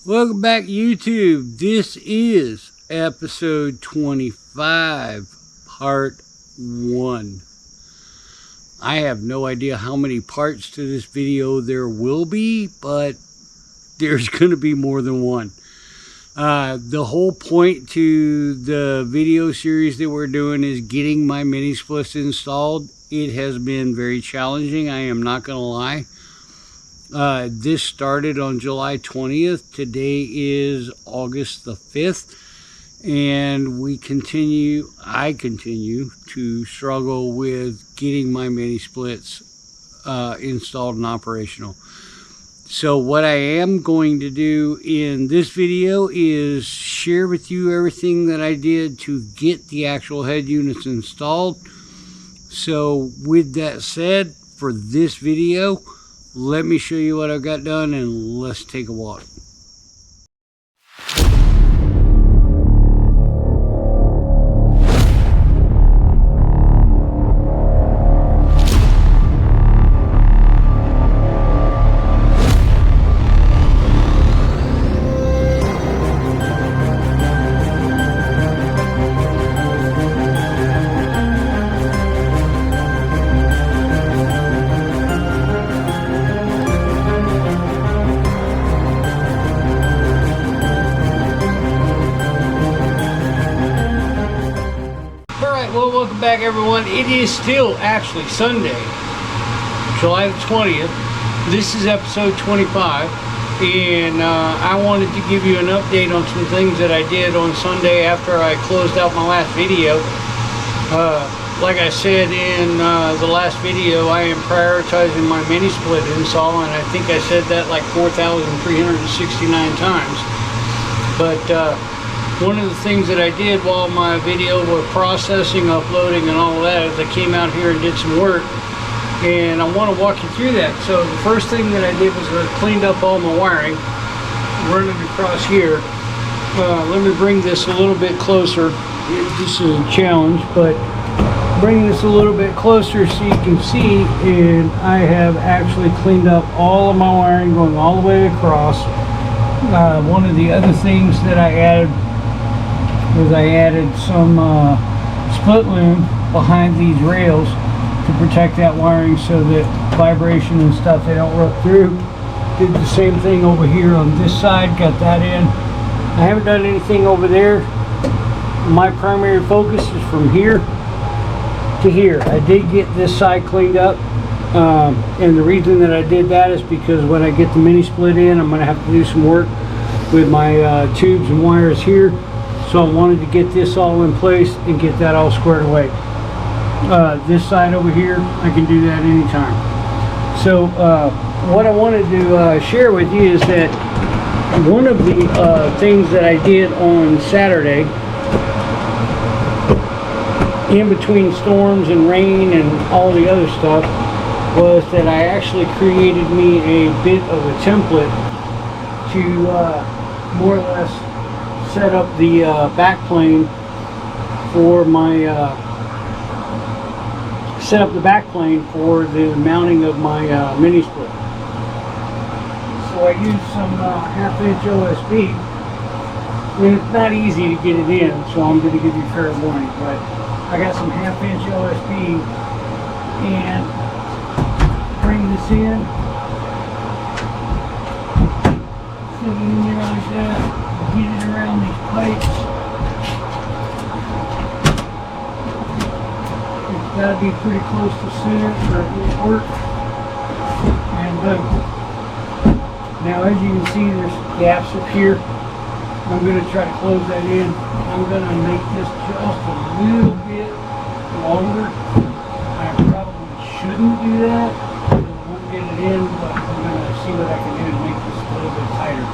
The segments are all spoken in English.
Welcome back, YouTube. This is episode 25, part 1. I have no idea how many parts to this video there will be, but there's going to be more than one. The whole point to the video series that we're doing is getting my mini splits installed. It has been very challenging, I am not going to lie. This started on July 20th. Today is August the 5th. And I continue to struggle with getting my mini splits installed and operational. So what I am going to do in this video is share with you everything that I did to get the actual head units installed. So with that said, for this video, let me show you what I've got done and let's take a walk. Well, welcome back, everyone. It is still actually Sunday, July the 20th. This is episode 25, and I wanted to give you an update on some things that I did on Sunday after I closed out my last video. Like I said in the last video, I am prioritizing my mini split install, and I think I said that like 4,369 times. But one of the things that I did while my video was processing, uploading, and all of that is I came out here and did some work, and I want to walk you through that. So the first thing that I did was I cleaned up all my wiring running across here. Let me bring this a little bit closer. This is a challenge, but bring this a little bit closer so you can see, and I have actually cleaned up all of my wiring going all the way across. One of the other things that I added was I added some split loom behind these rails to protect that wiring so that vibration and stuff, they don't rip through. Did the same thing over here on this side, got that in. I haven't done anything over there. My primary focus is from here to here. I did get this side cleaned up, and the reason that I did that is because when I get the mini split in, I'm going to have to do some work with my tubes and wires here. So I wanted to get this all in place and get that all squared away. This side over here, I can do that anytime. So what I wanted to share with you is that one of the things that I did on Saturday, in between storms and rain and all the other stuff, was that I actually created me a bit of a template to more or less set up the back plane for my the mounting of my mini split. So I used some 1/2 inch OSB, and it's not easy to get it in, so I'm going to give you fair warning. But I got some 1/2 inch OSB and bring this in, stick it in there like that. Get it around these pipes. It's got to be pretty close to center for it to work. And now, as you can see, there's gaps up here. I'm going to try to close that in. I'm going to make this just a little bit longer. I probably shouldn't do that. I won't get it in, but I'm going to see what I can do to make this a little bit tighter.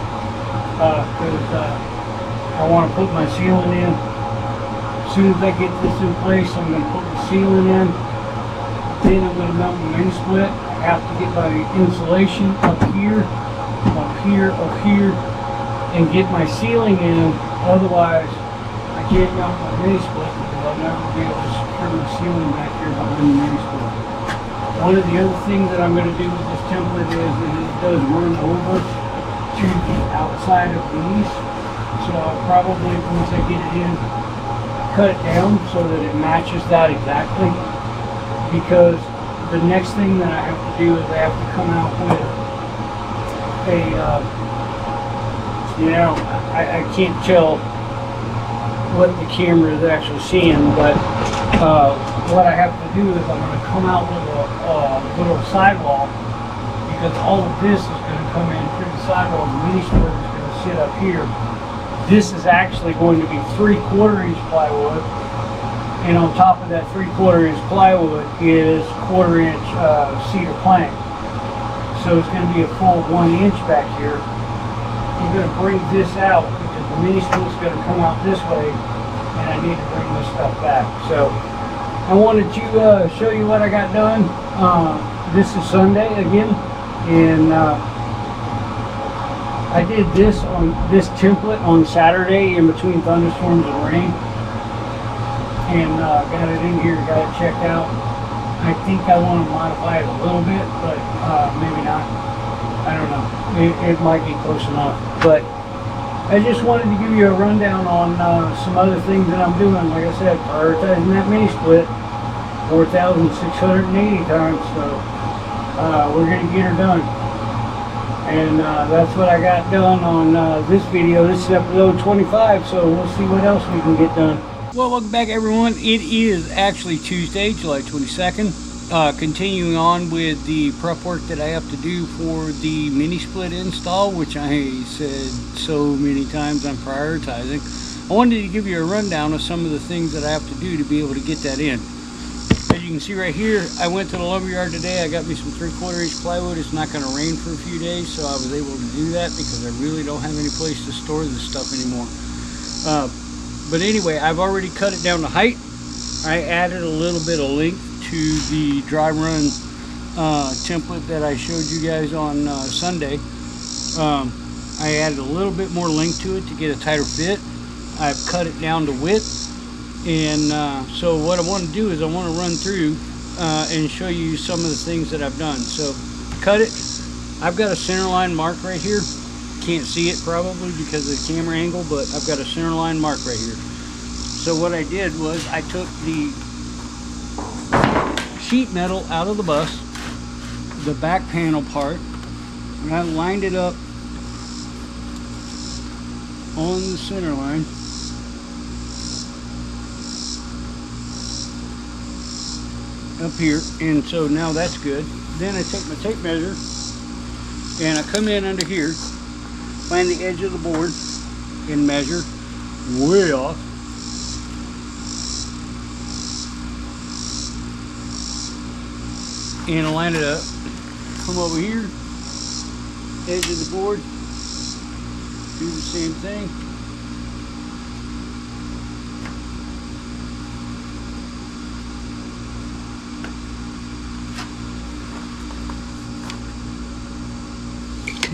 Because I want to put my sealing in. As soon as I get this in place, I'm going to put the sealing in. Then I'm going to mount my mini split. I have to get my insulation up here, and get my sealing in. Otherwise, I can't mount my mini split because I'll never be able to secure my sealing back here behind the mini split. One of the other things that I'm going to do with this template is that it does run over to the outside of these. So I'll probably, once I get it in, cut it down so that it matches that exactly. Because the next thing that I have to do is I have to come out with a, you know, I can't tell what the camera is actually seeing, but what I have to do is I'm going to come out with a little sidewall, because all of this is going to come in through the sidewall. The mini split is going to sit up here. This is actually going to be 3/4 inch plywood, and on top of that 3/4 inch plywood is 1/4 inch cedar plank. So it's going to be a full 1 inch back here. I'm going to bring this out because the mini split's going to come out this way, and I need to bring this stuff back. So I wanted to show you what I got done. This is Sunday again, and I did this on this template on Saturday in between thunderstorms and rain, and got it in here, got it checked out. I think I want to modify it a little bit, but maybe not. I don't know. It might be close enough. But I just wanted to give you a rundown on some other things that I'm doing. Like I said, prioritizing that mini split 4,680 times. So we're going to get her done. And that's what I got done on this video. This is episode 25, so we'll see what else we can get done. Well, welcome back, everyone. It is actually Tuesday, July 22nd. Continuing on with the prep work that I have to do for the mini split install, which I said so many times I'm prioritizing. I wanted to give you a rundown of some of the things that I have to do to be able to get that in. As you can see right here, I went to the lumberyard today. I got me some 3/4 inch plywood. It's not going to rain for a few days, so I was able to do that because I really don't have any place to store this stuff anymore. But anyway, I've already cut it down to height. I added a little bit of length to the dry run template that I showed you guys on Sunday. I added a little bit more length to it to get a tighter fit. I've cut it down to width, and so what I want to do is I want to run through and show you some of the things that I've done. So cut it. I've got a center line mark right here. Can't see it probably because of the camera angle, but I've got a center line mark right here. So what I did was I took the sheet metal out of the bus, the back panel part, and I lined it up on the center line. Up here, and so now that's good. Then I take my tape measure and I come in under here, find the edge of the board and measure way off. And line it up. Come over here, edge of the board, do the same thing.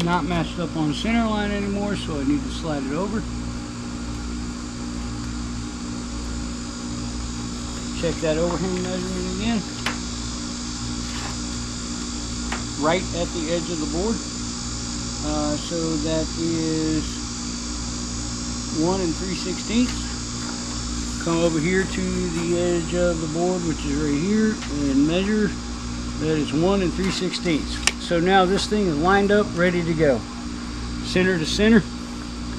Not matched up on the center line anymore, so I need to slide it over. Check that overhang measurement again. Right at the edge of the board. So that is 1 3/16. Come over here to the edge of the board, which is right here, and measure. That is 1 3/16. So now this thing is lined up, ready to go. Center to center,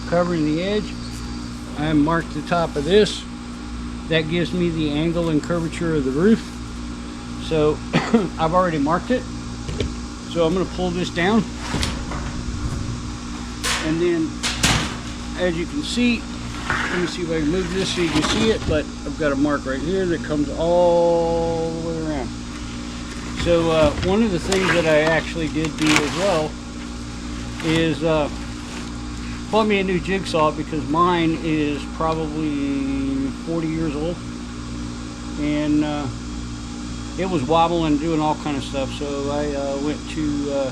covering the edge. I marked the top of this. That gives me the angle and curvature of the roof. So I've already marked it. So I'm going to pull this down. And then, as you can see, let me see if I can move this so you can see it, but I've got a mark right here that comes all the way around. So one of the things that I actually did do as well is bought me a new jigsaw because mine is probably 40 years old, and it was wobbling, doing all kind of stuff. So I went to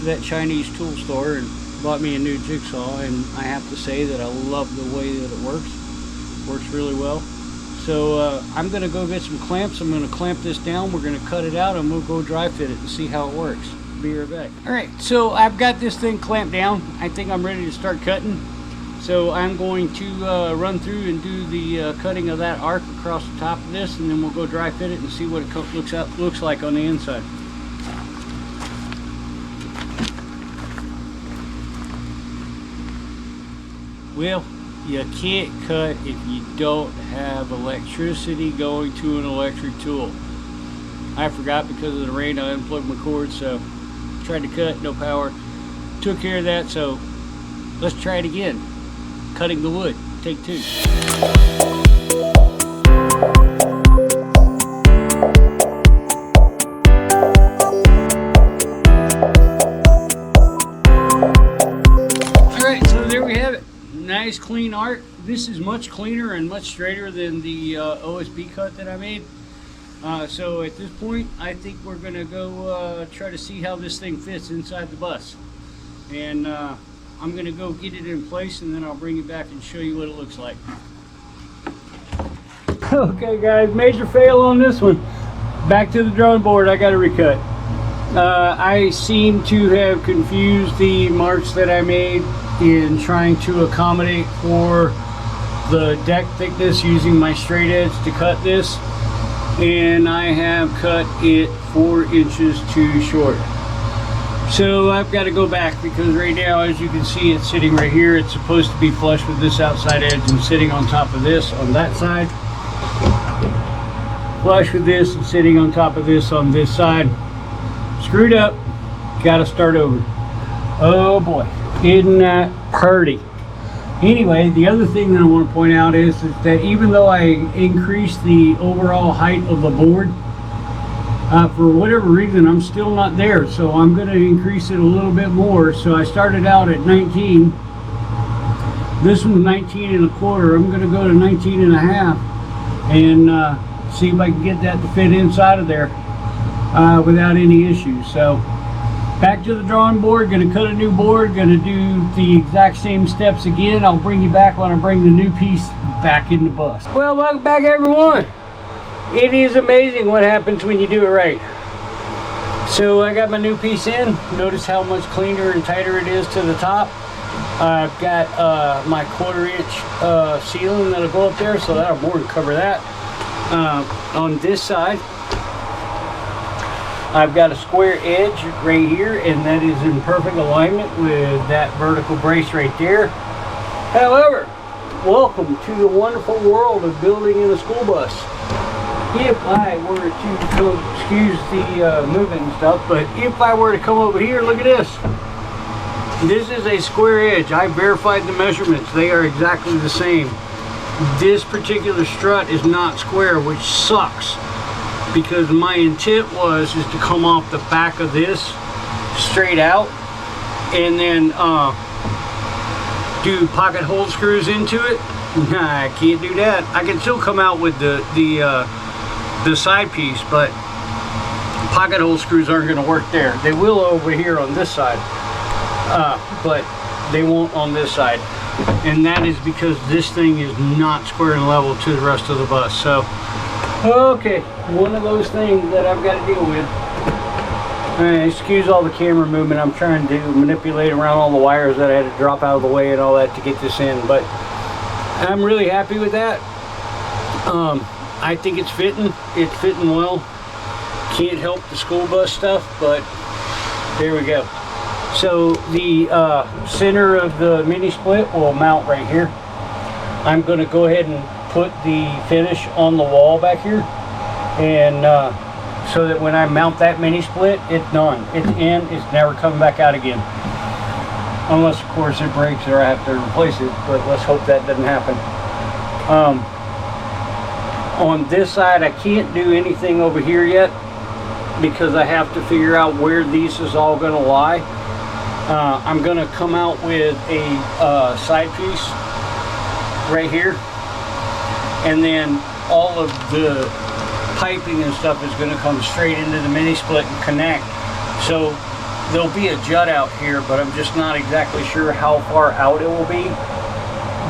that Chinese tool store and bought me a new jigsaw, and I have to say that I love the way that it works. Works really well. So I'm going to go get some clamps. I'm going to clamp this down. We're going to cut it out, and we'll go dry fit it and see how it works. be right back. All right, so I've got this thing clamped down. I think I'm ready to start cutting. So I'm going to run through and do the cutting of that arc across the top of this, and then we'll go dry fit it and see what it looks like on the inside. Well, you can't cut if you don't have electricity going to an electric tool. I forgot because of the rain. I unplugged my cord, so tried to cut, no power. Took care of that, so let's try it again. Cutting the wood, take two. Alright, so there we have it. Nice clean arc. This is much cleaner and much straighter than the OSB cut that I made. So at this point, I think we're going to go try to see how this thing fits inside the bus. And I'm going to go get it in place, and then I'll bring it back and show you what it looks like. Okay guys, major fail on this one. Back to the drawing board, I got to recut. I seem to have confused the marks that I made in trying to accommodate for the deck thickness using my straight edge to cut this. And I have cut it 4 inches too short. So I've got to go back because right now, as you can see, it's sitting right here. It's supposed to be flush with this outside edge and sitting on top of this on that side. Flush with this and sitting on top of this on this side. Screwed up. Got to start over. Oh boy, isn't that pretty? Anyway, the other thing that I want to point out is that even though I increased the overall height of the board, for whatever reason, I'm still not there. So I'm going to increase it a little bit more. So I started out at 19. This one's 19 and a quarter. I'm going to go to 19 and a half and see if I can get that to fit inside of there without any issues. So back to the drawing board, going to cut a new board, going to do the exact same steps again. I'll bring you back when I bring the new piece back in the bus. Well, welcome back everyone. It is amazing what happens when you do it right. So I got my new piece in. Notice how much cleaner and tighter it is to the top. I've got my 1/4 inch ceiling that'll go up there, so that'll more than cover that. On this side, I've got a square edge right here, and that is in perfect alignment with that vertical brace right there. However, welcome to the wonderful world of building in a school bus. If I were to come, excuse the moving and stuff, but if I were to come over here, look at this. This is a square edge. I verified the measurements. They are exactly the same. This particular strut is not square, which sucks, because my intent is to come off the back of this straight out and then do pocket hole screws into it. Nah, I can't do that. I can still come out with the side piece, but pocket hole screws aren't going to work there. They will over here on this side, but they won't on this side. And that is because this thing is not square and level to the rest of the bus. So, okay, one of those things that I've got to deal with. Excuse all the camera movement. I'm trying to manipulate around all the wires that I had to drop out of the way and all that to get this in. But I'm really happy with that. I think it's fitting. It's fitting well. Can't help the school bus stuff, but there we go. So the center of the mini split will mount right here. I'm going to go ahead and put the finish on the wall back here, and so that when I mount that mini split, it's done. It's in. It's never coming back out again, unless of course it breaks or I have to replace it. But let's hope that doesn't happen. On this side, I can't do anything over here yet because I have to figure out where these is all going to lie. I'm going to come out with a side piece right here, and then all of the piping and stuff is going to come straight into the mini split and connect. So there'll be a jut out here, but I'm just not exactly sure how far out it will be.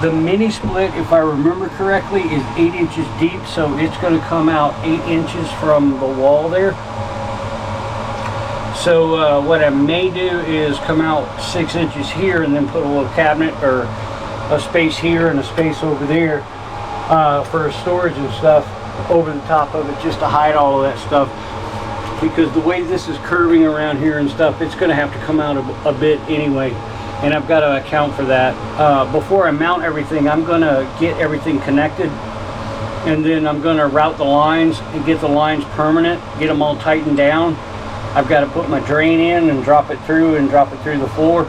The mini split, if I remember correctly, is 8 inches deep, so it's going to come out 8 inches from the wall there. So what I may do is come out 6 inches here and then put a little cabinet or a space here and a space over there for storage and stuff over the top of it, just to hide all of that stuff, because the way this is curving around here and stuff, it's going to have to come out a bit anyway, and I've got to account for that. Before I mount everything, I'm going to get everything connected, and then I'm going to route the lines and get the lines permanent, get them all tightened down. I've got to put my drain in and drop it through the floor.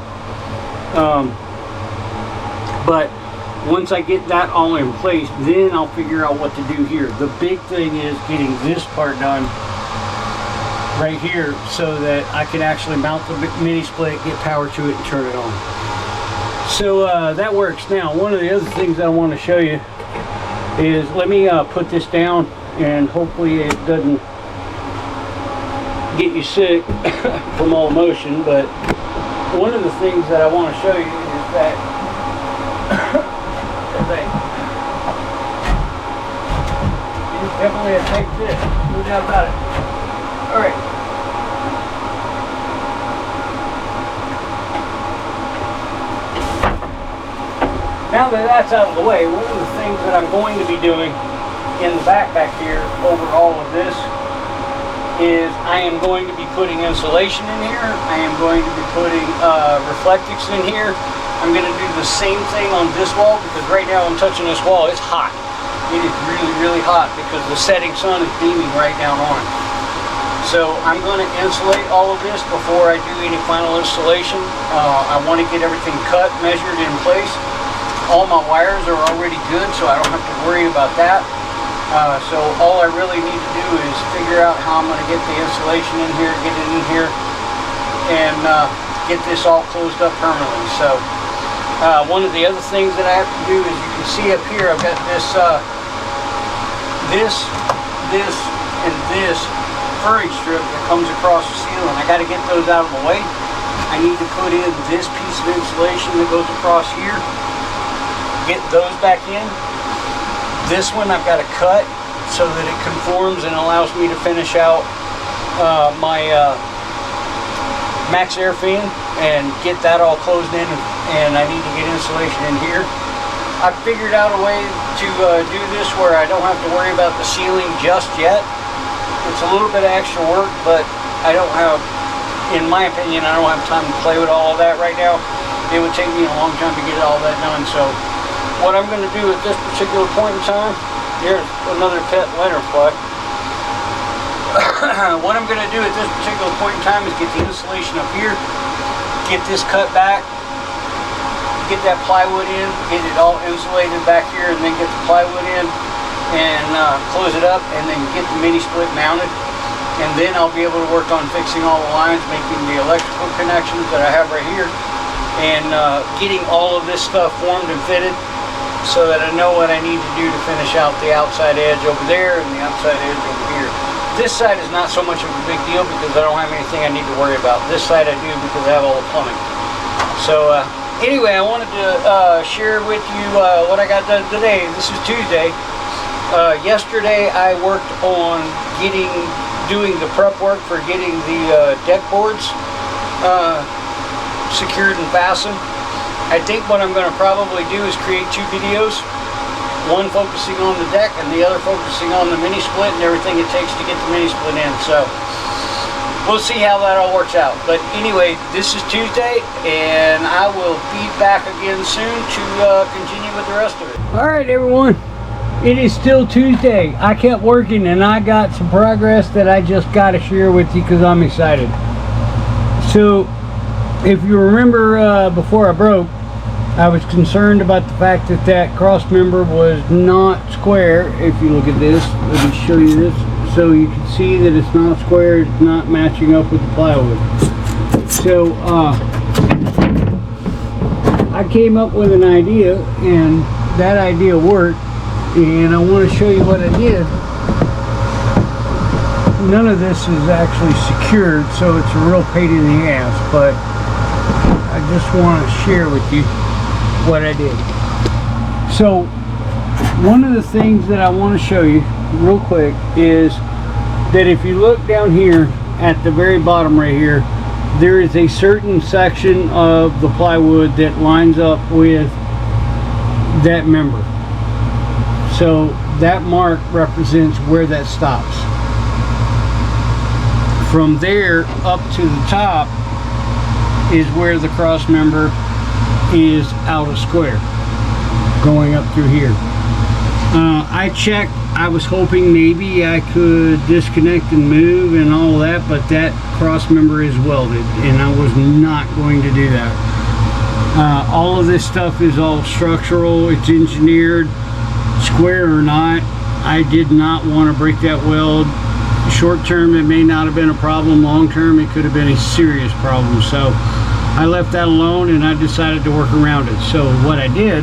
But once I get that all in place, then I'll figure out what to do here. The big thing is getting this part done right here so that I can actually mount the mini split, get power to it, and turn it on. So that works. Now, one of the other things I want to show you is, let me put this down, and hopefully it doesn't get you sick from all the motion. But one of the things that I want to show you is that it's definitely a tight fit, no doubt about it. Alright. Now that that's out of the way, one of the things that I'm going to be doing in the back here over all of this is I am going to be putting insulation in here. I am going to be putting reflectix in here. I'm going to do the same thing on this wall, because right now I'm touching this wall. It's hot. It is really, really hot because the setting sun is beaming right down on it. So I'm going to insulate all of this before I do any final installation. I want to get everything cut, measured, in place. All my wires are already good, so I don't have to worry about that. So all I really need to do is figure out how I'm going to get the insulation in here, get it in here, and get this all closed up permanently. So one of the other things that I have to do is, you can see up here, I've got this and this furring strip that comes across the ceiling. I got to get those out of the way. I need to put in this piece of insulation that goes across here, get those back in. This one I've got to cut so that it conforms and allows me to finish out my max air fan and get that all closed in, and I need to get insulation in here. I've figured out a way to do this where I don't have to worry about the ceiling just yet. It's a little bit of extra work, but I don't have, in my opinion, I don't have time to play with all of that right now. It would take me a long time to get all that done. So what I'm going to do at this particular point in time, here's another pet letter fly. What I'm going to do at this particular point in time is get the insulation up here, get this cut back, get that plywood in, get it all insulated back here, and then get the plywood in and close it up, and then get the mini split mounted. And then I'll be able to work on fixing all the lines, making the electrical connections that I have right here, and getting all of this stuff formed and fitted so that I know what I need to do to finish out the outside edge over there and the outside edge over here. This side is not so much of a big deal because I don't have anything I need to worry about. This side I do because I have all the plumbing. So anyway, I wanted to share with you what I got done today. This is Tuesday. Yesterday I worked on doing the prep work for getting the deck boards secured and fastened. I think what I'm going to probably do is create 2 videos. One focusing on the deck and the other focusing on the mini split and everything it takes to get the mini split in. So we'll see how that all works out. But anyway, this is Tuesday, and I will be back again soon to continue with the rest of it. Alright everyone, it is still Tuesday. I kept working and I got some progress that I just got to share with you because I'm excited. So if you remember before I broke, I was concerned about the fact that that cross member was not square. If you look at this, let me show you this. So you can see that it's not square, it's not matching up with the plywood. So I came up with an idea, and that idea worked, and I want to show you what I did. None of this is actually secured, so it's a real pain in the ass, but I just want to share with you what I did. So one of the things that I want to show you real quick is that if you look down here at the very bottom right here, there is a certain section of the plywood that lines up with that member. So that mark represents where that stops. From there up to the top is where the cross member is out of square, going up through here. I checked. I was hoping maybe I could disconnect and move and all that, but that cross member is welded, and I was not going to do that. All of this stuff is all structural. It's engineered, square or not. I did not want to break that weld. Short term, it may not have been a problem. Long term, it could have been a serious problem. So I left that alone, and I decided to work around it. So what I did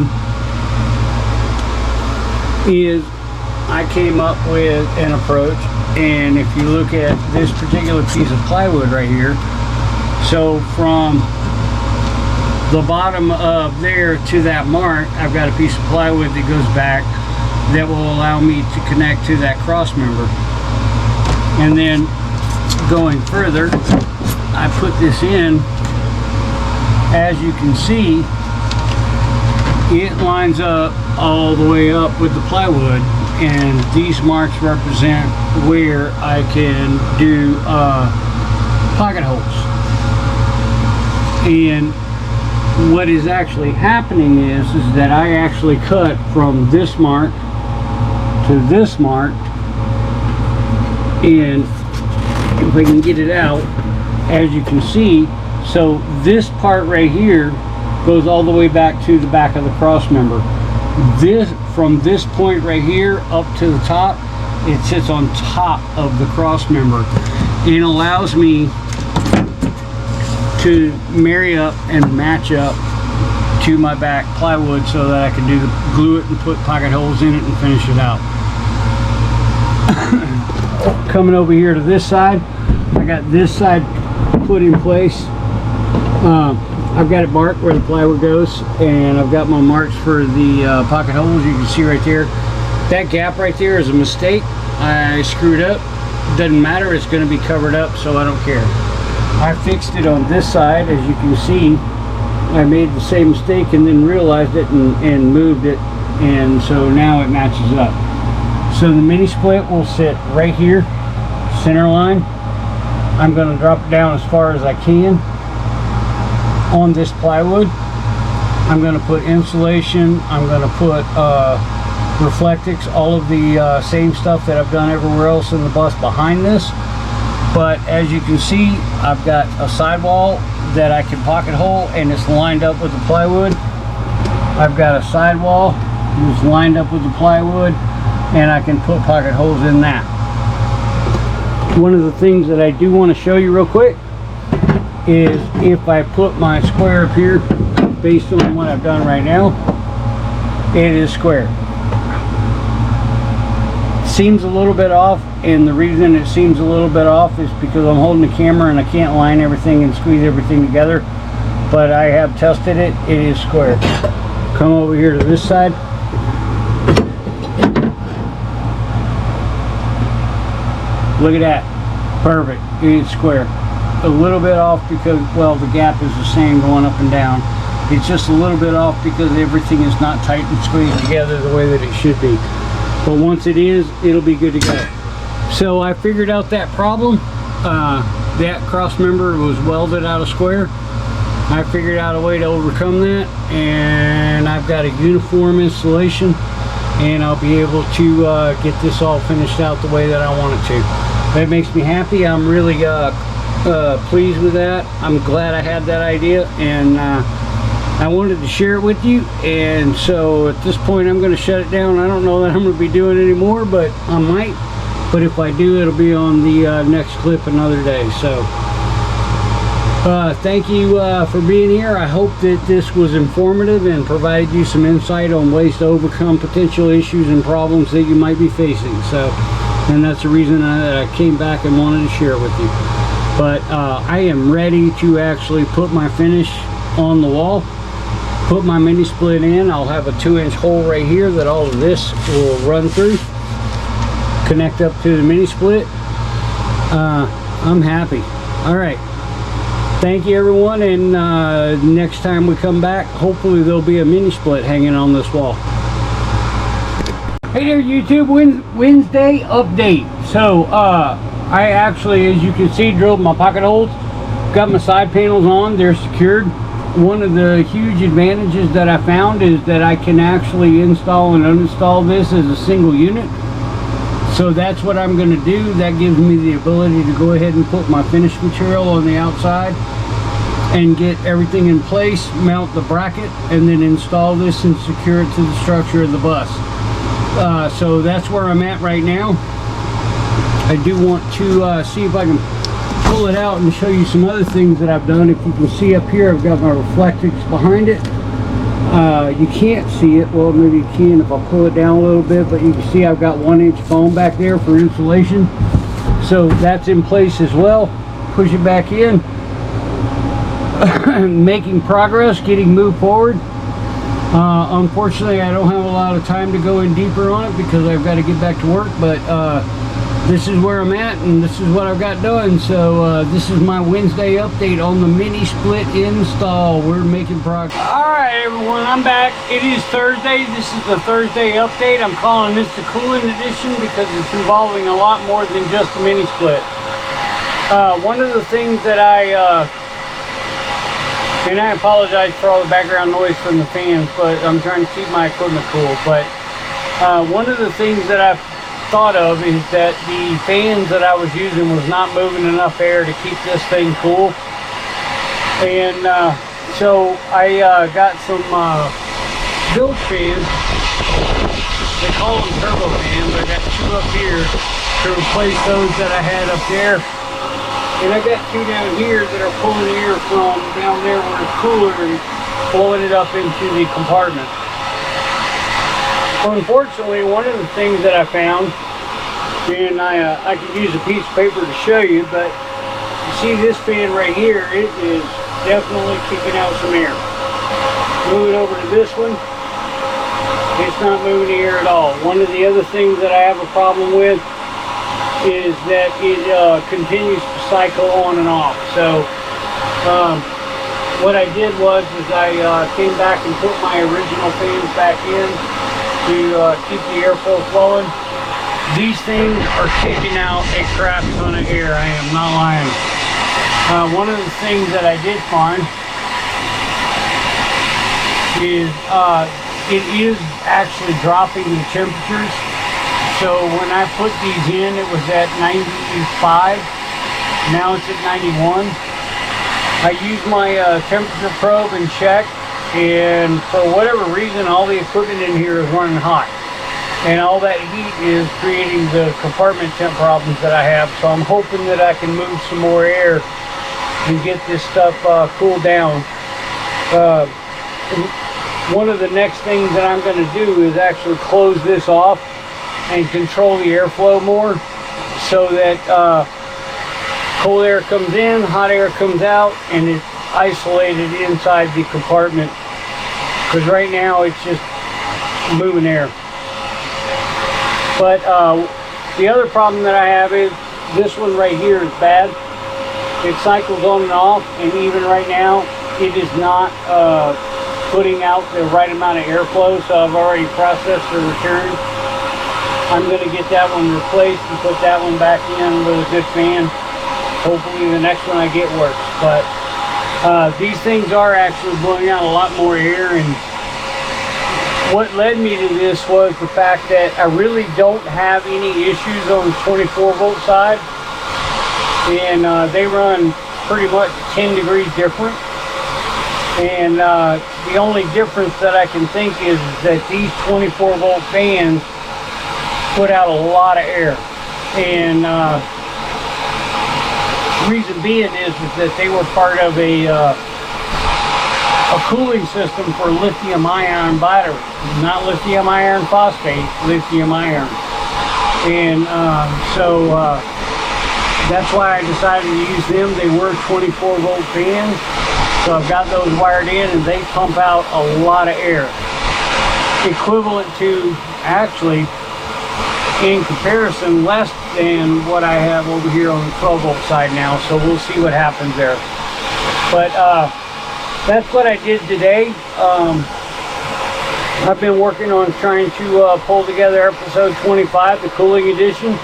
is I came up with an approach, and if you look at this particular piece of plywood right here, so from the bottom of there to that mark, I've got a piece of plywood that goes back that will allow me to connect to that cross member. And then going further, I put this in. As you can see, it lines up all the way up with the plywood, and these marks represent where I can do pocket holes. And what is actually happening is that I actually cut from this mark to this mark, and if I can get it out, as you can see, so this part right here goes all the way back to the back of the cross member. This, from this point right here up to the top, it sits on top of the cross member and allows me to marry up and match up to my back plywood so that I can glue it and put pocket holes in it and finish it out. Coming over here to this side, I got this side put in place. I've got it marked where the plywood goes, and I've got my marks for the pocket holes. You can see right there, that gap right there is a mistake. I screwed up. Doesn't matter, it's going to be covered up, so I don't care. I fixed it on this side. As you can see, I made the same mistake and then realized it and moved it, and so now it matches up. So the mini split will sit right here, center line. I'm going to drop it down as far as I can on this plywood. I'm going to put insulation. I'm going to put reflectics, all of the same stuff that I've done everywhere else in the bus behind this. But as you can see, I've got a sidewall that I can pocket hole, and it's lined up with the plywood. I've got a sidewall that's lined up with the plywood, and I can put pocket holes in that. One of the things that I do want to show you real quick is if I put my square up here, based on what I've done right now, it is square. Seems a little bit off, and the reason it seems a little bit off is because I'm holding the camera and I can't line everything and squeeze everything together, but I have tested it. It is square. Come over here to this side. Look at that. Perfect. It's square. A little bit off because, well, the gap is the same going up and down. It's just a little bit off because everything is not tight and squeezed together the way that it should be. But once it is, it'll be good to go. So I figured out that problem. That cross member was welded out of square. I figured out a way to overcome that, and I've got a uniform installation, and I'll be able to get this all finished out the way that I want it to. That makes me happy. I'm really pleased with that. I'm glad I had that idea, and I wanted to share it with you. And so at this point, I'm going to shut it down. I don't know that I'm going to be doing it anymore, but I might. But if I do, it'll be on the next clip another day. So thank you for being here. I hope that this was informative and provided you some insight on ways to overcome potential issues and problems that you might be facing. So, and that's the reason I came back and wanted to share it with you. But I am ready to actually put my finish on the wall, put my mini split in. I'll have a 2-inch hole right here that all of this will run through, connect up to the mini split. I'm happy. All right. Thank you, everyone, and next time we come back, hopefully there'll be a mini split hanging on this wall. Hey there, YouTube. Wednesday update. So I actually, as you can see, drilled my pocket holes, got my side panels on, they're secured. One of the huge advantages that I found is that I can actually install and uninstall this as a single unit. So that's what I'm going to do. That gives me the ability to go ahead and put my finished material on the outside and get everything in place, mount the bracket, and then install this and secure it to the structure of the bus. So that's where I'm at right now. I do want to see if I can pull it out and show you some other things that I've done. If you can see up here, I've got my reflectix behind it. You can't see it. Well, maybe you can if I pull it down a little bit, but you can see I've got 1-inch foam back there for insulation. So that's in place as well. Push it back in. Making progress, getting moved forward. Unfortunately, I don't have a lot of time to go in deeper on it because I've got to get back to work, but this is where I'm at and this is what I've got done. So this is my Wednesday update on the mini split install. We're making progress. Alright everyone, I'm back. It is Thursday. This is the Thursday update. I'm calling this the cooling edition because it's involving a lot more than just a mini split. One of the things that and I apologize for all the background noise from the fans, but I'm trying to keep my equipment cool. But one of the things that I've thought of is that the fans that I was using was not moving enough air to keep this thing cool. And so I got some bilge fans. They call them turbo fans. I got 2 up here to replace those that I had up there. And I got 2 down here that are pulling air from down there where it's cooler and blowing it up into the compartment. Unfortunately, one of the things that I found, and I could use a piece of paper to show you, but you see this fan right here, it is definitely kicking out some air. Move it over to this one, it's not moving the air at all. One of the other things that I have a problem with is that it continues to cycle on and off. So what I did was I came back and put my original fans back in to keep the airflow flowing. These things are kicking out a crap ton of air. I am not lying. One of the things that I did find is it is actually dropping the temperatures. So when I put these in, it was at 95. Now it's at 91. I used my temperature probe and check, and for whatever reason, all the equipment in here is running hot. And all that heat is creating the compartment temp problems that I have. So I'm hoping that I can move some more air and get this stuff cooled down. One of the next things that I'm going to do is actually close this off and control the airflow more so that cold air comes in, hot air comes out, and it's isolated inside the compartment. Because right now it's just moving air. But the other problem that I have is this one right here is bad. It cycles on and off, and even right now it is not putting out the right amount of airflow, so I've already processed the return. I'm going to get that one replaced and put that one back in with a good fan. Hopefully the next one I get works. But these things are actually blowing out a lot more air, and what led me to this was the fact that I really don't have any issues on the 24 volt side, and they run pretty much 10 degrees different. And the only difference that I can think is that these 24 volt fans put out a lot of air, and reason being is that they were part of a cooling system for lithium ion batteries, not lithium iron phosphate, lithium ion. And so that's why I decided to use them. They were 24 volt fans, so I've got those wired in, and they pump out a lot of air, equivalent to, actually, in comparison, less than what I have over here on the 12 volt side now, so we'll see what happens there. But that's what I did today. I've been working on trying to pull together episode 25, the cooling edition.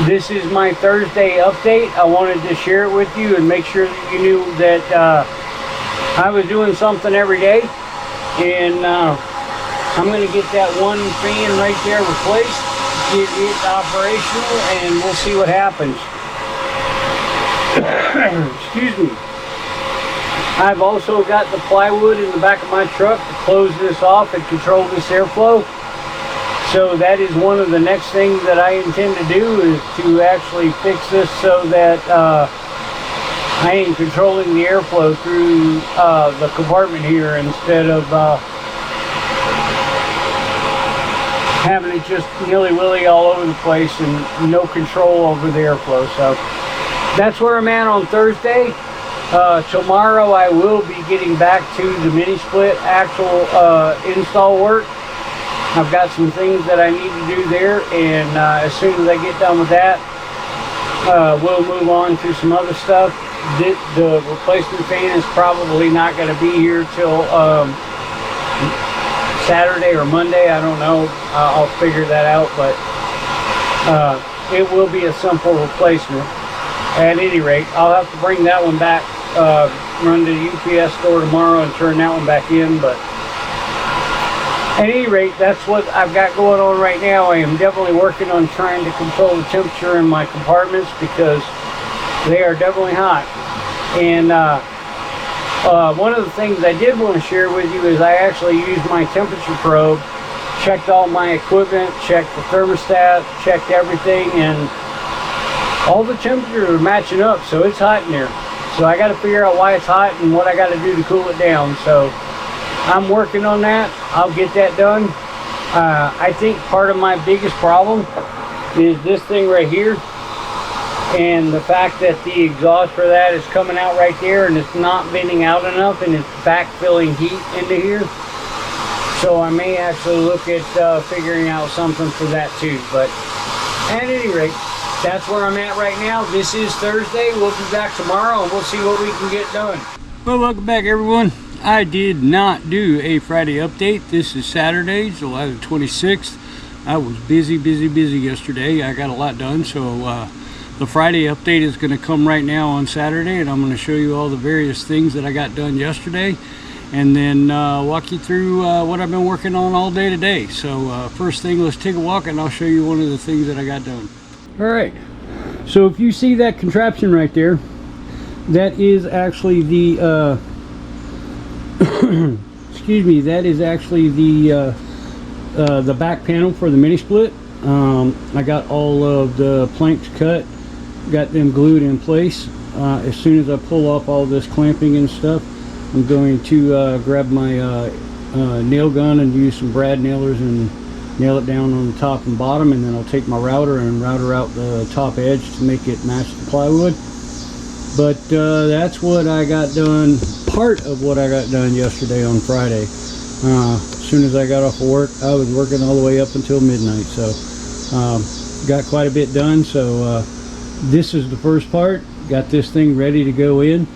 This is my Thursday update. I wanted to share it with you and make sure that you knew that I was doing something every day. And I'm going to get that one fan right there replaced, get it operational, and we'll see what happens. Excuse me. I've also got the plywood in the back of my truck to close this off and control this airflow. So that is one of the next things that I intend to do, is to actually fix this so that I am controlling the airflow through the compartment here, instead of having it just nilly-willy all over the place and no control over the airflow. So that's where I'm at on Thursday. Tomorrow I will be getting back to the mini split actual install work. I've got some things that I need to do there, and as soon as I get done with that, we'll move on to some other stuff. The replacement fan is probably not going to be here till Saturday or Monday. I don't know. I'll figure that out, but it will be a simple replacement. At any rate, I'll have to bring that one back, run to the UPS store tomorrow and turn that one back in. But at any rate, that's what I've got going on right now. I am definitely working on trying to control the temperature in my compartments, because they are definitely hot. And one of the things I did want to share with you is I actually used my temperature probe, checked all my equipment, checked the thermostat, checked everything, and all the temperatures are matching up, so it's hot in there. So I got to figure out why it's hot and what I got to do to cool it down. So I'm working on that. I'll get that done. I think part of my biggest problem is this thing right here, and the fact that the exhaust for that is coming out right there and it's not venting out enough, and it's backfilling heat into here. So I may actually look at figuring out something for that too. But at any rate, that's where I'm at right now. This is Thursday. We'll be back tomorrow and we'll see what we can get done. Well, welcome back everyone. I did not do a Friday update. This is Saturday, July the 26th. I was busy yesterday. I got a lot done, so the Friday update is going to come right now on Saturday, and I'm going to show you all the various things that I got done yesterday, and then walk you through what I've been working on all day today. So first thing, let's take a walk and I'll show you one of the things that I got done. Alright, so if you see that contraption right there, that is actually the excuse me, that is actually the back panel for the mini split. I got all of the planks cut, got them glued in place. As soon as I pull off all this clamping and stuff, I'm going to grab my nail gun and use some brad nailers and nail it down on the top and bottom, and then I'll take my router and router out the top edge to make it match the plywood. But that's what I got done, part of what I got done yesterday on Friday. As soon as I got off of work, I was working all the way up until midnight, so got quite a bit done. So this is the first part. Got this thing ready to go in.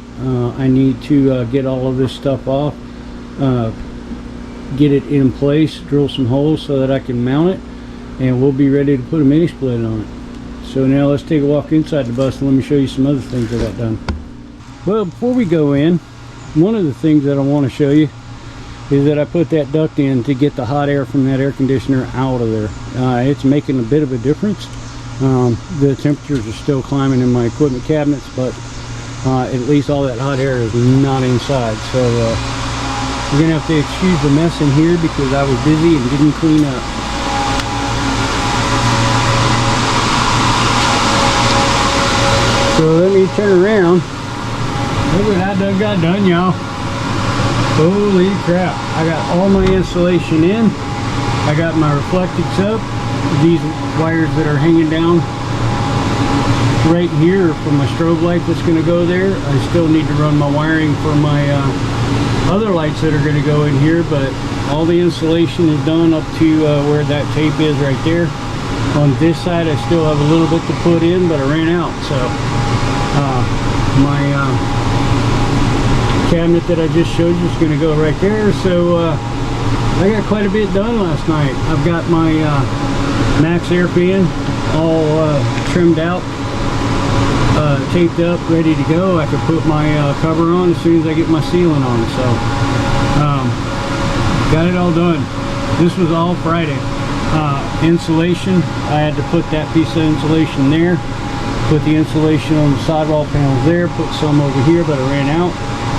I need to get all of this stuff off, get it in place, drill some holes so that I can mount it, and we'll be ready to put a mini split on it. So now let's take a walk inside the bus and let me show you some other things that I got done. Well, before we go in, one of the things that I want to show you is that I put that duct in to get the hot air from that air conditioner out of there. It's making a bit of a difference. The temperatures are still climbing in my equipment cabinets, but at least all that hot air is not inside. So you're gonna have to excuse the mess in here because I was busy and didn't clean up. So let me turn around. Look what I done got done, y'all. Holy crap. I got all my insulation in. I got my reflectix up. These wires that are hanging down right here for my strobe light that's going to go there. I still need to run my wiring for my other lights that are going to go in here, but all the insulation is done up to where that tape is right there. On this side I still have a little bit to put in, but I ran out. So my cabinet that I just showed you is going to go right there. So I got quite a bit done last night. I've got my Max air fan all trimmed out, taped up, ready to go. I could put my cover on as soon as I get my sealant on. So got it all done. This was all Friday. Insulation, I had to put that piece of insulation there, put the insulation on the sidewall panels there, put some over here, but I ran out,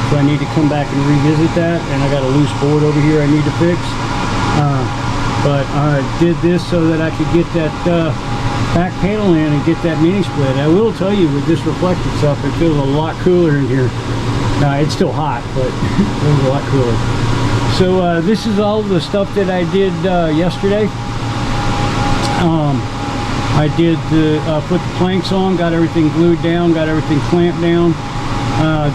so I need to come back and revisit that. And I got a loose board over here I need to fix, but I did this so that I could get that back panel in and get that mini split. I will tell you, with this reflective stuff, it feels a lot cooler in here. It's still hot, but it feels a lot cooler. So this is all the stuff that I did yesterday. I did put the planks on, got everything glued down, got everything clamped down.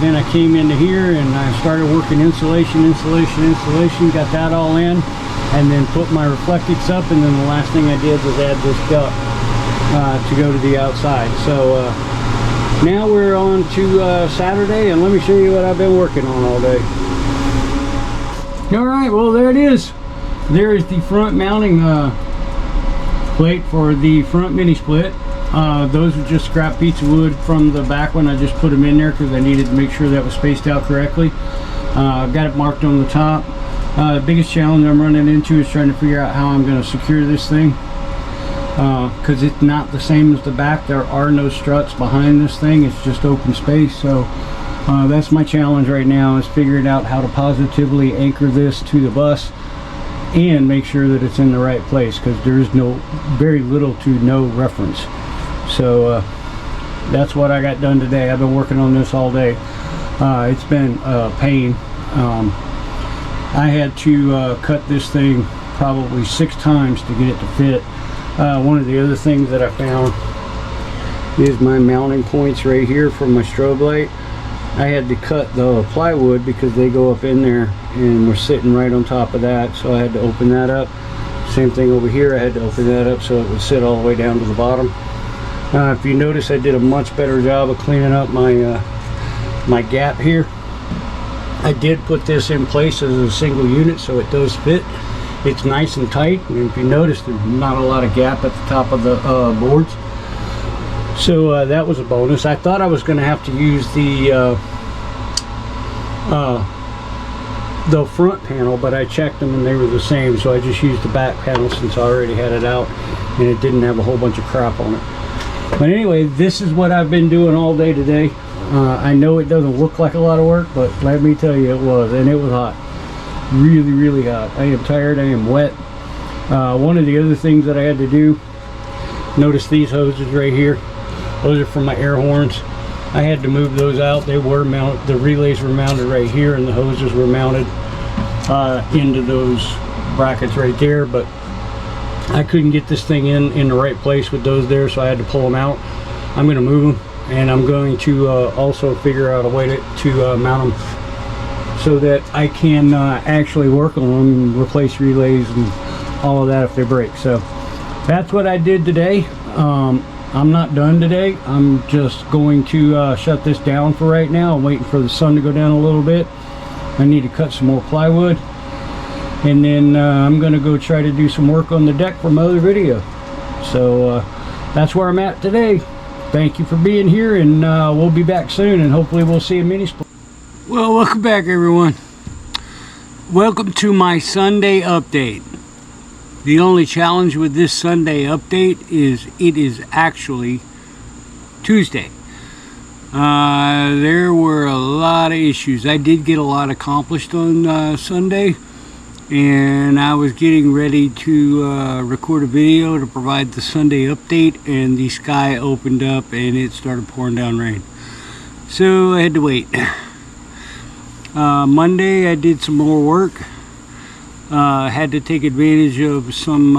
Then I came into here and I started working insulation, got that all in, and then put my reflectix up. And then the last thing I did was add this duct to go to the outside. So now we're on to Saturday, and let me show you what I've been working on all day. All right, well, there it is. There is the front mounting plate for the front mini split. Those are just scrap pieces of wood from the back one. I just put them in there because I needed to make sure that was spaced out correctly. I've got it marked on the top. The biggest challenge I'm running into is trying to figure out how I'm going to secure this thing, because it's not the same as the back. There are no struts behind this thing. It's just open space. So that's my challenge right now, is figuring out how to positively anchor this to the bus and make sure that it's in the right place, because there's very little to no reference. So that's what I got done today. I've been working on this all day. It's been a pain. I had to cut this thing probably 6 times to get it to fit. One of the other things that I found is my mounting points right here for my strobe light. I had to cut the plywood because they go up in there, and we're sitting right on top of that, so I had to open that up. Same thing over here, I had to open that up so it would sit all the way down to the bottom. If you notice, I did a much better job of cleaning up my my gap here. I did put this in place as a single unit, so it does fit. It's nice and tight, and if you notice, there's not a lot of gap at the top of the boards. So that was a bonus. I thought I was going to have to use the front panel, but I checked them and they were the same, so I just used the back panel since I already had it out and it didn't have a whole bunch of crap on it. But anyway, this is what I've been doing all day today. I know it doesn't look like a lot of work, but let me tell you, it was, and it was hot. Really, really hot. I am tired, I am wet. One of the other things that I had to do, notice these hoses right here. Those are from my air horns. I had to move those out. They were mounted, the relays were mounted right here, and the hoses were mounted into those brackets right there, but I couldn't get this thing in the right place with those there, so I had to pull them out. I'm going to move them, and I'm going to also figure out a way to mount them so that I can actually work on them and replace relays and all of that if they break. So that's what I did today. I'm not done today. I'm just going to shut this down for right now. I'm waiting for the sun to go down a little bit. I need to cut some more plywood, and then I'm going to go try to do some work on the deck for my other video. So that's where I'm at today. Thank you for being here, and we'll be back soon, and hopefully we'll see a mini split. Well, welcome back, everyone. Welcome to my Sunday update. The only challenge with this Sunday update is it is actually Tuesday. There were a lot of issues. I did get a lot accomplished on Sunday, and I was getting ready to record a video to provide the Sunday update, and the sky opened up and it started pouring down rain. So I had to wait. Monday I did some more work. Had to take advantage of some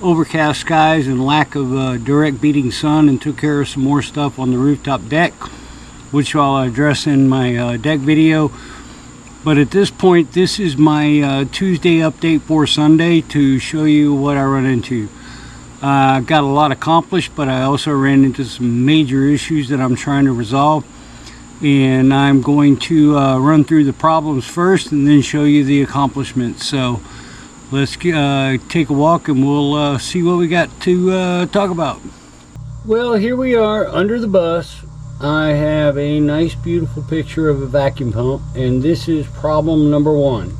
overcast skies and lack of direct beating sun, and took care of some more stuff on the rooftop deck, which I'll address in my deck video. But at this point, this is my Tuesday update for Sunday to show you what I run into. Got a lot accomplished, but I also ran into some major issues that I'm trying to resolve, and I'm going to run through the problems first and then show you the accomplishments. So let's take a walk and we'll see what we got to talk about. Well, here we are under the bus. I have a nice beautiful picture of a vacuum pump, and this is problem number one.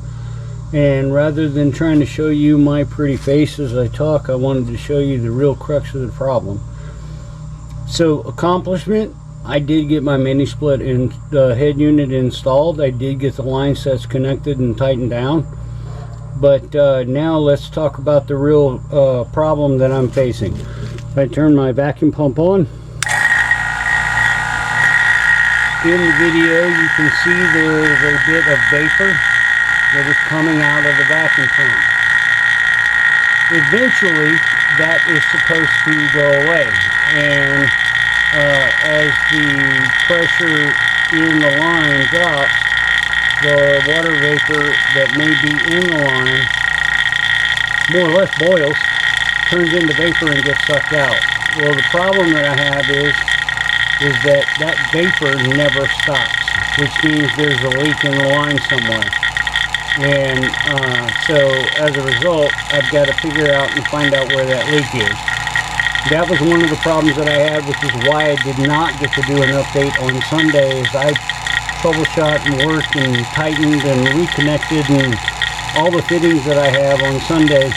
And rather than trying to show you my pretty face as I talk, I wanted to show you the real crux of the problem. So, accomplishment, I did get my mini split in the head unit installed. I did get the line sets connected and tightened down. But now let's talk about the real problem that I'm facing. If I turn my vacuum pump on, in the video you can see there's a bit of vapor that is coming out of the vacuum pump. Eventually that is supposed to go away, and as the pressure in the line drops, the water vapor that may be in the line more or less boils, turns into vapor and gets sucked out. Well, the problem that I have is that vapor never stops, which means there's a leak in the line somewhere. And so as a result, I've got to figure out and find out where that leak is. That was one of the problems that I had, which is why I did not get to do an update on Sunday, as I troubleshot and worked and tightened and reconnected and all the fittings that I have on Sunday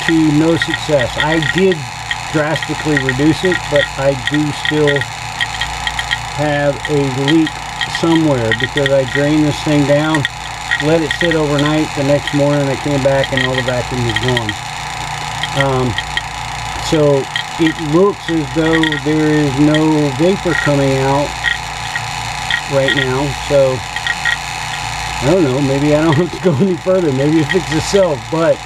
to no success. I did drastically reduce it, but I do still have a leak somewhere because I drained this thing down, let it sit overnight. The next morning I came back and all the vacuum was gone. So it looks as though there is no vapor coming out right now, so I don't know, maybe I don't have to go any further, maybe it fixes itself, but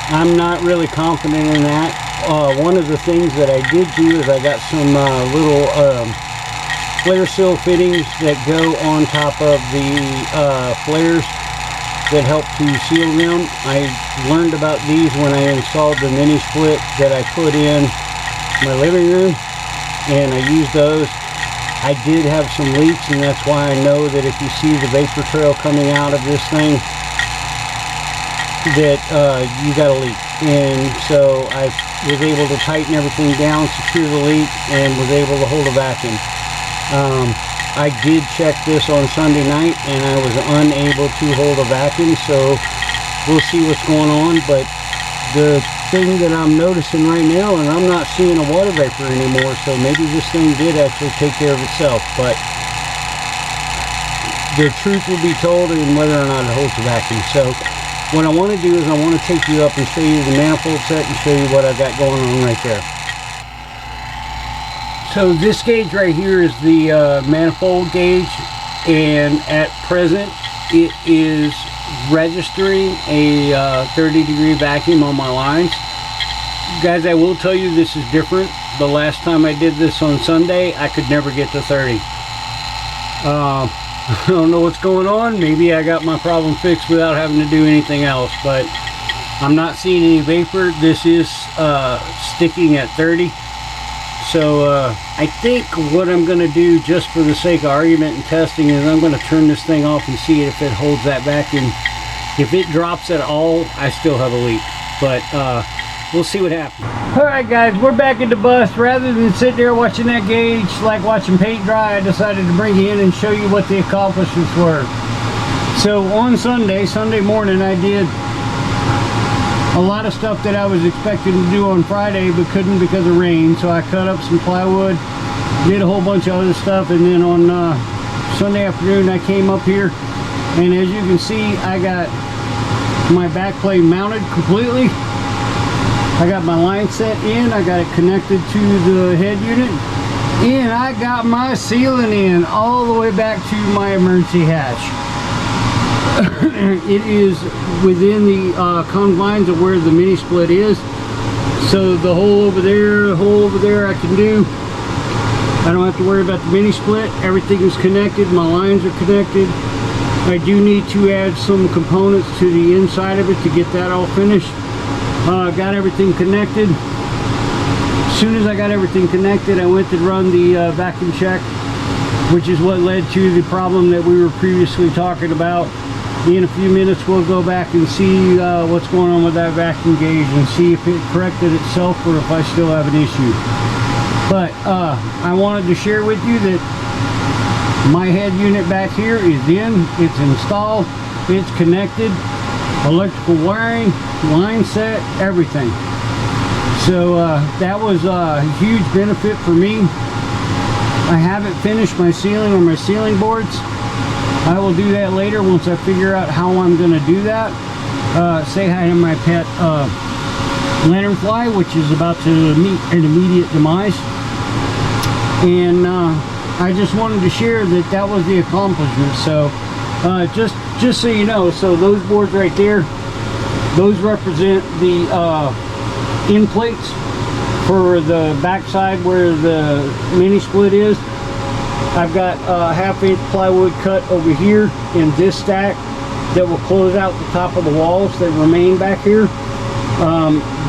I'm not really confident in that. One of the things that I did do is I got some little flare seal fittings that go on top of the flares that help to seal them. I learned about these when I installed the mini split that I put in my living room, and I used those. I did have some leaks, and that's why I know that if you see the vapor trail coming out of this thing, that you got a leak. And so I was able to tighten everything down, secure the leak, and was able to hold a vacuum. I did check this on Sunday night and I was unable to hold a vacuum, so we'll see what's going on. But the thing that I'm noticing right now, and I'm not seeing a water vapor anymore, so maybe this thing did actually take care of itself, but the truth will be told in whether or not it holds the vacuum. So what I want to do is I want to take you up and show you the manifold set and show you what I've got going on right there. So this gauge right here is the manifold gauge, and at present it is registering a 30-degree vacuum on my lines. Guys, I will tell you this is different. The last time I did this on Sunday, I could never get to 30. I don't know what's going on. Maybe I got my problem fixed without having to do anything else, but I'm not seeing any vapor. This is sticking at 30. So I think what I'm going to do, just for the sake of argument and testing, is I'm going to turn this thing off and see if it holds that vacuum. If it drops at all, I still have a leak, but we'll see what happens. Alright guys, we're back at the bus. Rather than sit there watching that gauge like watching paint dry, I decided to bring you in and show you what the accomplishments were. So on Sunday morning, I did a lot of stuff that I was expecting to do on Friday but couldn't because of rain. So I cut up some plywood, did a whole bunch of other stuff, and then on Sunday afternoon I came up here, and as you can see, I got my back plate mounted completely. I got my line set in, I got it connected to the head unit, and I got my sealing in all the way back to my emergency hatch. It is within the confines of where the mini split is, so the hole over there I can do. I don't have to worry about the mini split. Everything is connected, my lines are connected. I do need to add some components to the inside of it to get that all finished. Got everything connected. soon as I got everything connected, I went to run the vacuum check, which is what led to the problem that we were previously talking about. In a few minutes we'll go back and see what's going on with that vacuum gauge and see if it corrected itself or if I still have an issue. But I wanted to share with you that my head unit back here is in, it's installed, it's connected, electrical wiring, line set, everything. So that was a huge benefit for me. I haven't finished my ceiling or my ceiling boards. I will do that later once I figure out how I'm going to do that. Say hi to my pet lanternfly, which is about to meet an immediate demise. And I just wanted to share that that was the accomplishment. So just so you know, so those boards right there, those represent the end plates for the backside where the mini split is. I've got a ½ inch plywood cut over here in this stack that will close out the top of the walls that remain back here.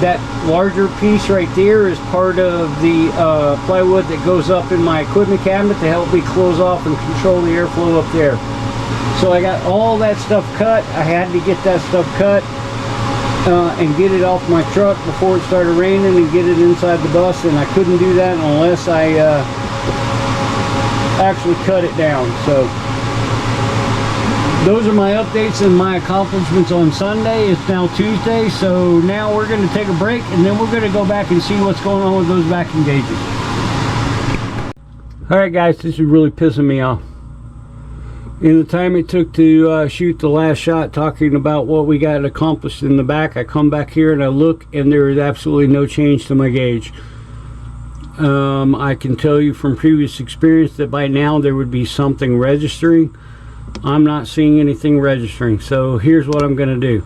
That larger piece right there is part of the plywood that goes up in my equipment cabinet to help me close off and control the airflow up there. So I got all that stuff cut. I had to get that stuff cut and get it off my truck before it started raining and get it inside the bus, and I couldn't do that unless I actually cut it down. So those are my updates and my accomplishments on Sunday. It's now Tuesday, so now we're going to take a break and then we're going to go back and see what's going on with those vacuum gauges. Alright guys, this is really pissing me off. In the time it took to shoot the last shot talking about what we got accomplished in the back, I come back here and I look and there is absolutely no change to my gauge. I can tell you from previous experience that by now there would be something registering. I'm not seeing anything registering, so here's what I'm going to do.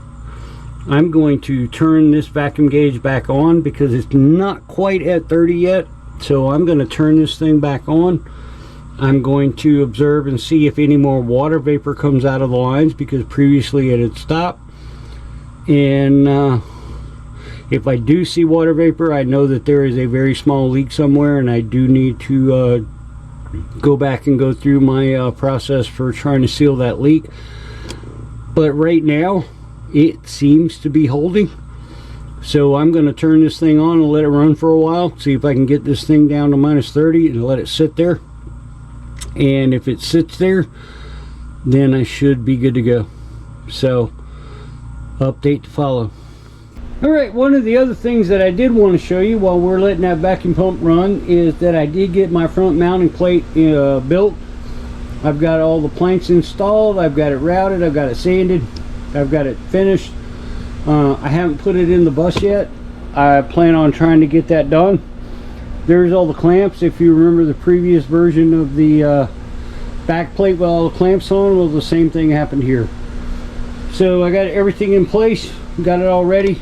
I'm going to turn this vacuum gauge back on because it's not quite at 30 yet, so I'm going to turn this thing back on. I'm going to observe and see if any more water vapor comes out of the lines because previously it had stopped. And if I do see water vapor, I know that there is a very small leak somewhere and I do need to go back and go through my process for trying to seal that leak. But right now it seems to be holding, so I'm going to turn this thing on and let it run for a while, see if I can get this thing down to minus 30 and let it sit there. And if it sits there, then I should be good to go. So update to follow. Alright, one of the other things that I did want to show you while we're letting that vacuum pump run is that I did get my front mounting plate built. I've got all the planks installed, I've got it routed, I've got it sanded, I've got it finished. I haven't put it in the bus yet. I plan on trying to get that done. There's all the clamps. If you remember the previous version of the back plate with all the clamps on, well, the same thing happened here. So I got everything in place, got it all ready.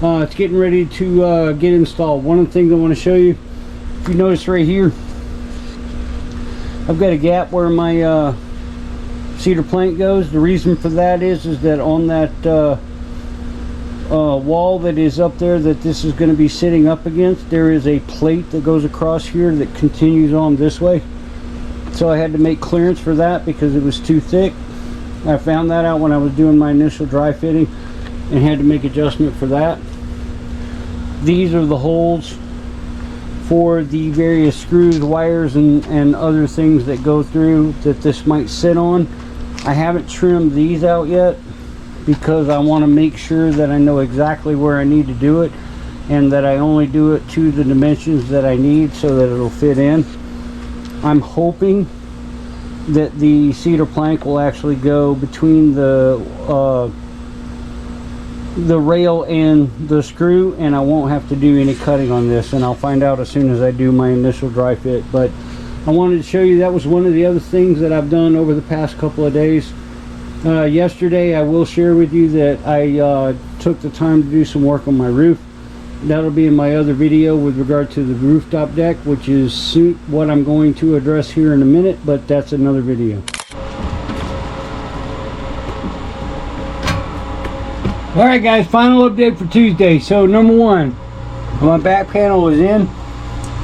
It's getting ready to get installed. One of the things I want to show you, if you notice right here, I've got a gap where my cedar plank goes. The reason for that is that on that wall that is up there that this is going to be sitting up against, there is a plate that goes across here that continues on this way. So I had to make clearance for that because it was too thick. I found that out when I was doing my initial dry fitting and had to make adjustment for that. These are the holes for the various screws, wires, and other things that go through that this might sit on. I haven't trimmed these out yet because I want to make sure that I know exactly where I need to do it and that I only do it to the dimensions that I need so that it'll fit in. I'm hoping that the cedar plank will actually go between the rail and the screw, and I won't have to do any cutting on this, and I'll find out as soon as I do my initial dry fit. But I wanted to show you that was one of the other things that I've done over the past couple of days. Yesterday, I will share with you that I took the time to do some work on my roof. That'll be in my other video with regard to the rooftop deck, which is what I'm going to address here in a minute, but that's another video. Alright guys, final update for Tuesday. So number one, my back panel is in.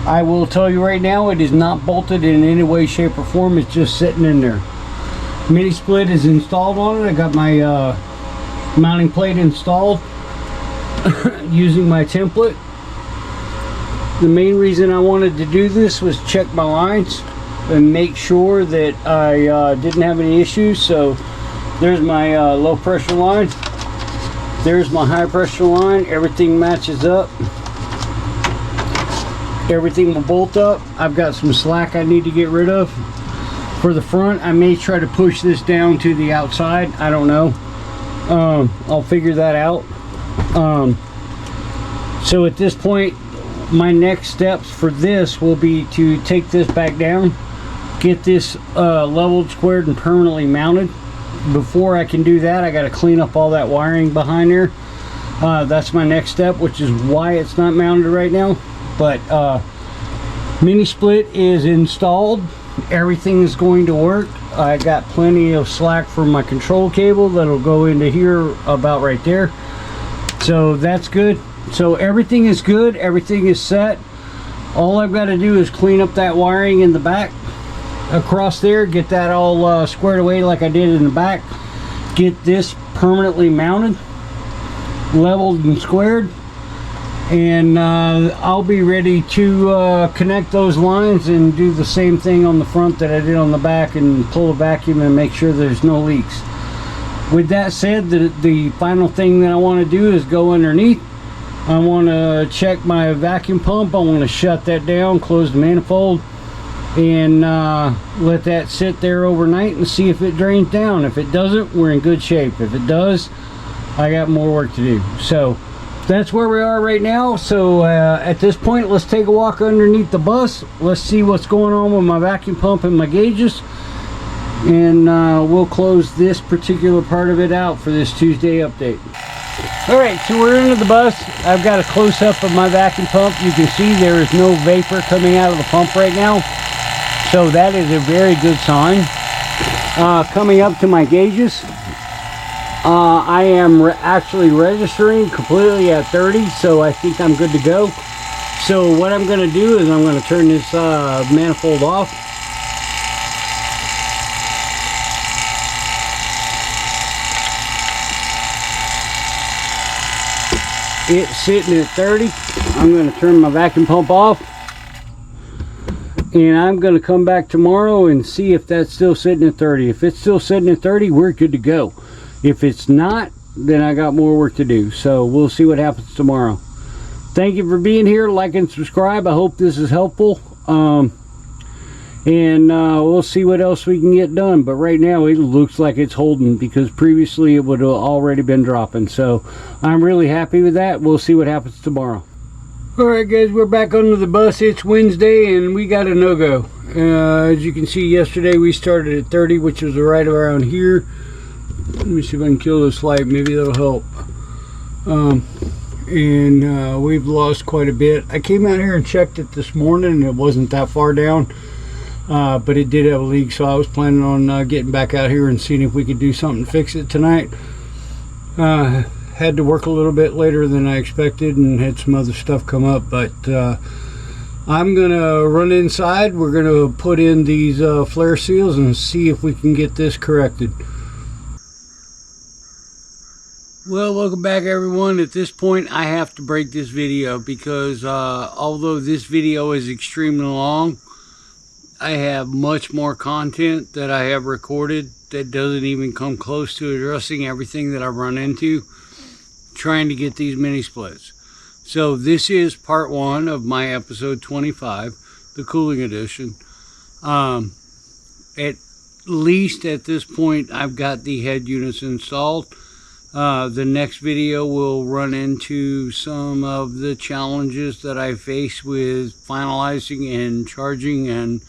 I will tell you right now, it is not bolted in any way, shape, or form. It's just sitting in there. Mini split is installed on it. I got my mounting plate installed using my template. The main reason I wanted to do this was check my lines and make sure that I didn't have any issues. So there's my low pressure line, there's my high pressure line. Everything matches up, everything will bolt up. I've got some slack I need to get rid of. For the front, I may try to push this down to the outside. I don't know. I'll figure that out. So at this point, my next steps for this will be to take this back down, get this leveled, squared, and permanently mounted. Before I can do that, I got to clean up all that wiring behind there. That's my next step, which is why it's not mounted right now. But mini split is installed. Everything is going to work. I got plenty of slack for my control cable that'll go into here about right there. So that's good. So everything is good, everything is set. All I've got to do is clean up that wiring in the back across there, get that all squared away like I did in the back, get this permanently mounted, leveled and squared, and I'll be ready to connect those lines and do the same thing on the front that I did on the back, and pull a vacuum and make sure there's no leaks. With that said, the final thing that I want to do is go underneath. I want to check my vacuum pump. I want to shut that down, close the manifold, and let that sit there overnight and see if it drains down. If it doesn't, we're in good shape. If it does, I got more work to do. So that's where we are right now. So at this point, let's take a walk underneath the bus. Let's see what's going on with my vacuum pump and my gauges, and we'll close this particular part of it out for this Tuesday update. Alright, so we're into the bus. I've got a close-up of my vacuum pump. You can see there is no vapor coming out of the pump right now, so that is a very good sign. Coming up to my gauges, I am actually registering completely at 30, so I think I'm good to go. So what I'm going to do is I'm going to turn this manifold off. It's sitting at 30. I'm going to turn my vacuum pump off, and I'm going to come back tomorrow and see if that's still sitting at 30. If it's still sitting at 30, we're good to go. If it's not, then I got more work to do. So we'll see what happens tomorrow. Thank you for being here. Like and subscribe. I hope this is helpful. And we'll see what else we can get done. But right now it looks like it's holding, because previously it would have already been dropping. So I'm really happy with that. We'll see what happens tomorrow. Alright guys, we're back under the bus. It's Wednesday and we got a no-go. As you can see, yesterday we started at 30, which was right around here. Let me see if I can kill this light. Maybe that'll help. We've lost quite a bit. I came out here and checked it this morning, and it wasn't that far down. But it did have a leak, so I was planning on getting back out here and seeing if we could do something to fix it tonight. Had to work a little bit later than I expected and had some other stuff come up, but I'm gonna run inside. We're gonna put in these flare seals and see if we can get this corrected. Well, welcome back everyone. At this point I have to break this video because although this video is extremely long, I have much more content that I have recorded that doesn't even come close to addressing everything that I've run into trying to get these mini splits. So this is part 1 of my episode 25, the cooling edition. At least at this point I've got the head units installed. The next video will run into some of the challenges that I face with finalizing and charging and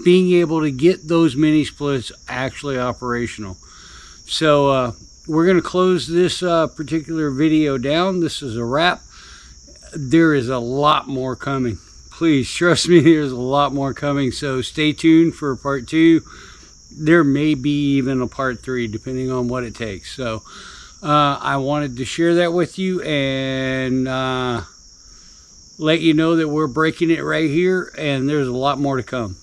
being able to get those mini splits actually operational. So we're going to close this particular video down. This is a wrap. There is a lot more coming. Please trust me, there's a lot more coming. So stay tuned for part 2. There may be even a part 3 depending on what it takes. So I wanted to share that with you, and let you know that we're breaking it right here, and there's a lot more to come.